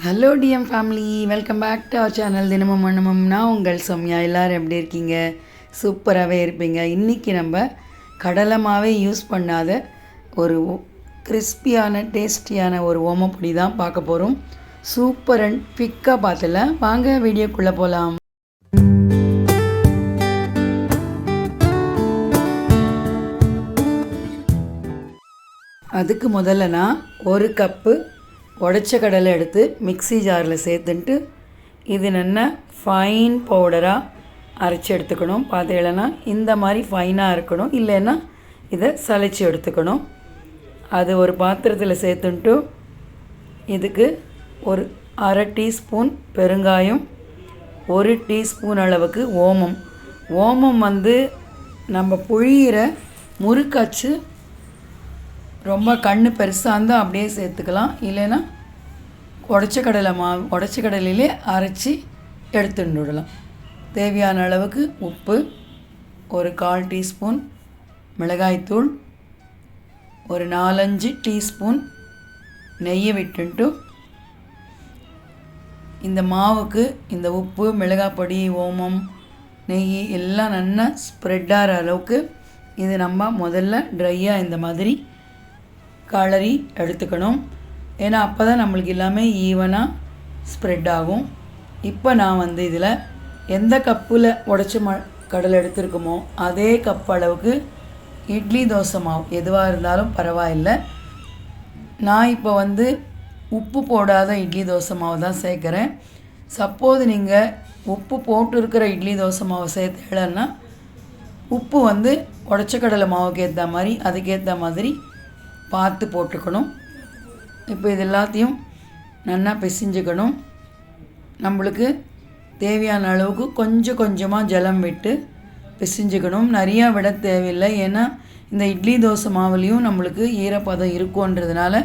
Hello TM family, welcome back to our channel தினமும் மன்னமும். நான் உங்கள் சௌமியா. எல்லோரும் எப்படி இருக்கீங்க? சூப்பராகவே இருப்பீங்க. இன்றைக்கி நம்ம கடலை மாவே யூஸ் பண்ணாத ஒரு கிறிஸ்பியான டேஸ்டியான ஒரு ஓமப்பொடி தான் பார்க்க போகிறோம். சூப்பர் அண்ட் குவிக்காக பார்த்துல வாங்க வீடியோக்குள்ளே போகலாம். அதுக்கு முதல்ல நான் ஒரு கப்பு உடச்ச கடலை எடுத்து மிக்ஸி ஜாரில் சேர்த்துன்ட்டு இது நல்லா ஃபைன் பவுடராக அரைச்சி எடுத்துக்கணும். பார்த்தீங்கன்னா இந்த மாதிரி ஃபைனாக இருக்கணும், இல்லைன்னா இதை சளைச்சி எடுத்துக்கணும். அது ஒரு பாத்திரத்தில் சேர்த்துன்ட்டு இதுக்கு ஒரு அரை டீஸ்பூன் பெருங்காயம், 1 டீஸ்பூன் அளவுக்கு ஓமம் நம்ம புழியிற முறுக்காச்சு ரொம்ப கண்ணு பெருசாக இருந்தால் அப்படியே சேர்த்துக்கலாம், இல்லைன்னா உடச்ச கடலையிலே அரைச்சி எடுத்துட்டு விடலாம். தேவையான அளவுக்கு உப்பு, ஒரு 1/4 டீஸ்பூன் மிளகாய்த்தூள், ஒரு 4-5 டீஸ்பூன் நெய்யை விட்டுன்ட்டு இந்த மாவுக்கு இந்த உப்பு, மிளகாய் பொடி, ஓமம், நெய் எல்லாம் நல்லா ஸ்ப்ரெட் ஆகிற அளவுக்கு இது நம்ம முதல்ல ட்ரையாக இந்த மாதிரி கலரி எடுத்துக்கணும். ஏன்னா அப்போ தான் நம்மளுக்கு எல்லாமே ஈவனாக ஸ்ப்ரெட் ஆகும். இப்போ நான் இதில் எந்த கப்பில் உடச்ச கடலை எடுத்துருக்கோமோ அதே கப் அளவுக்கு இட்லி தோசை மாவு எதுவாக இருந்தாலும் பரவாயில்லை. நான் இப்போ உப்பு போடாத இட்லி தோசை மாவு தான் சேர்க்குறேன். சப்போஸ் நீங்கள் உப்பு போட்டு இருக்கிற இட்லி தோசை மாவு சேர்த்துலன்னா உப்பு உடச்ச கடலை மாவுக்கு ஏற்ற மாதிரி அதுக்கேற்ற மாதிரி பார்த்து போட்டுக்கணும். இப்போ இது எல்லாத்தையும் நல்லா பிசைஞ்சுக்கணும். நம்மளுக்கு தேவையான அளவுக்கு கொஞ்சம் கொஞ்சமாக ஜலம் விட்டு பிசைஞ்சுக்கணும். நிறையா விட தேவையில்லை, ஏன்னா இந்த இட்லி தோசை மாவுலேயும் நம்மளுக்கு ஈரப்பதம் இருக்குன்றதுனால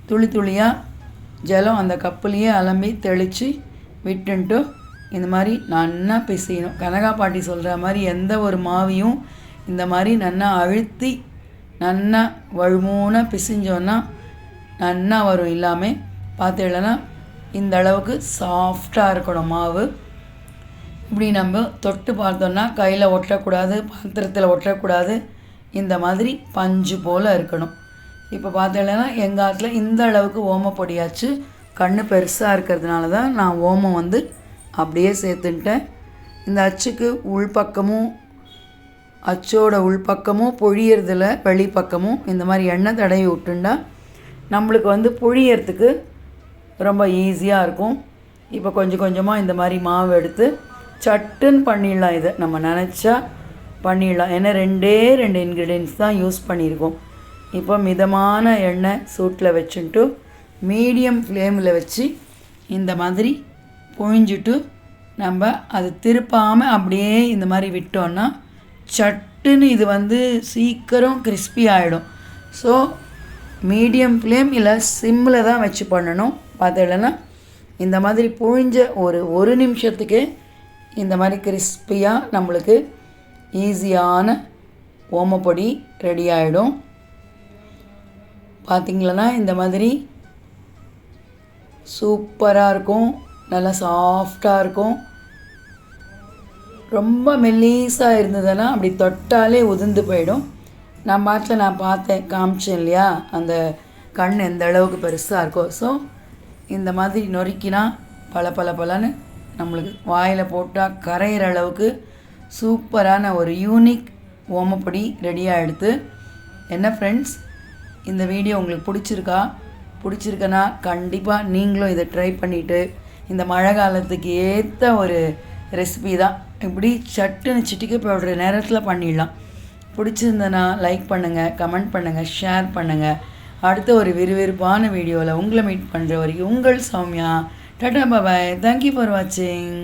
துளி துளியாக ஜலம் அந்த கப்புலேயே அலம்பி தெளித்து விட்டுன்ட்டு இந்த மாதிரி நல்லா பிசையணும். கனகா பாட்டி சொல்கிற மாதிரி எந்த ஒரு மாவையும் இந்த மாதிரி நல்லா அழுத்தி நல்லா வழுமூனாக பிசைஞ்சோன்னா நல்லா வரும். இல்லாமல் பார்த்தீங்கன்னா இந்த அளவுக்கு சாஃப்டாக இருக்கணும் மாவு. இப்படி நம்ம தொட்டு பார்த்தோன்னா கையில் ஒட்டக்கூடாது, பாத்திரத்தில் ஒட்டக்கூடாது, இந்த மாதிரி பஞ்சு போல் இருக்கணும். இப்போ பார்த்தீங்கன்னா எங்கள் ஆற்றுல இந்த அளவுக்கு ஓமப்பொடியாச்சு. கண்ணு பெருசாக இருக்கிறதுனால தான் நான் ஓமம் அப்படியே சேர்த்துன்ட்டேன். இந்த அச்சுக்கு உள்பக்கமும் அச்சோட உள்பக்கமும் பொழியறதில் வெளிப்பக்கமும் இந்த மாதிரி எண்ணெய் தடவி விட்டுண்டா நம்மளுக்கு பொழியறதுக்கு ரொம்ப ஈஸியாக இருக்கும். இப்போ கொஞ்சம் கொஞ்சமாக இந்த மாதிரி மாவு எடுத்து சட்டுன்னு பண்ணிடலாம். இதை நம்ம நினச்சா பண்ணிடலாம், ஏன்னா 2 இன்க்ரீடியன்ட்ஸ் தான் யூஸ் பண்ணியிருக்கோம். இப்போ மிதமான எண்ணெய் சூட்டில் வச்சுட்டு மீடியம் ஃப்ளேமில் வச்சு இந்த மாதிரி பொழிஞ்சிட்டு நம்ம அது திருப்பாமல் அப்படியே இந்த மாதிரி விட்டோன்னா சட்டுன்னு இது சீக்கிரம் கிறிஸ்பி ஆகிடும். ஸோ மீடியம் ஃப்ளேம் இல்லை சிம்மில் தான் வச்சு பண்ணணும். பார்த்தீங்கன்னா இந்த மாதிரி புழிஞ்ச ஒரு நிமிஷத்துக்கே இந்த மாதிரி கிறிஸ்பியாக நம்மளுக்கு ஈஸியான ஓமப்பொடி ரெடி ஆகிடும். பார்த்திங்களன்னா இந்த மாதிரி சூப்பராக இருக்கும், நல்லா சாஃப்டாக இருக்கும். ரொம்ப மெல்லீஸாக இருந்ததுன்னா அப்படி தொட்டாலே உதிர்ந்து போயிடும். நான் பார்த்தேன் காமிச்சேன் இல்லையா, அந்த கண் எந்த அளவுக்கு பெருசாக இருக்கோ. ஸோ இந்த மாதிரி நொறுக்கினா பலன்னு நம்மளுக்கு வாயில் போட்டால் கரையிற அளவுக்கு சூப்பரான ஒரு யூனிக் ஓமப்பொடி ரெடியாக எடுத்து. என்ன ஃப்ரெண்ட்ஸ், இந்த வீடியோ உங்களுக்கு பிடிச்சிருக்கனா கண்டிப்பாக நீங்களும் இதை ட்ரை பண்ணிவிட்டு, இந்த மழை காலத்துக்கு ஏற்ற ஒரு ரெசிபி தான். இப்படி சட்டுன்னு சிட்டிக்கு போடுற நேரத்தில் பண்ணிடலாம். பிடிச்சிருந்தனா லைக் பண்ணுங்கள், கமெண்ட் பண்ணுங்கள், ஷேர் பண்ணுங்கள். அடுத்த ஒரு விறுவிறுப்பான வீடியோவில் உங்களை மீட் பண்ணுற வரைக்கும் உங்கள் சௌமியா. டாடா பாய். தேங்க்யூ ஃபார் வாட்சிங்.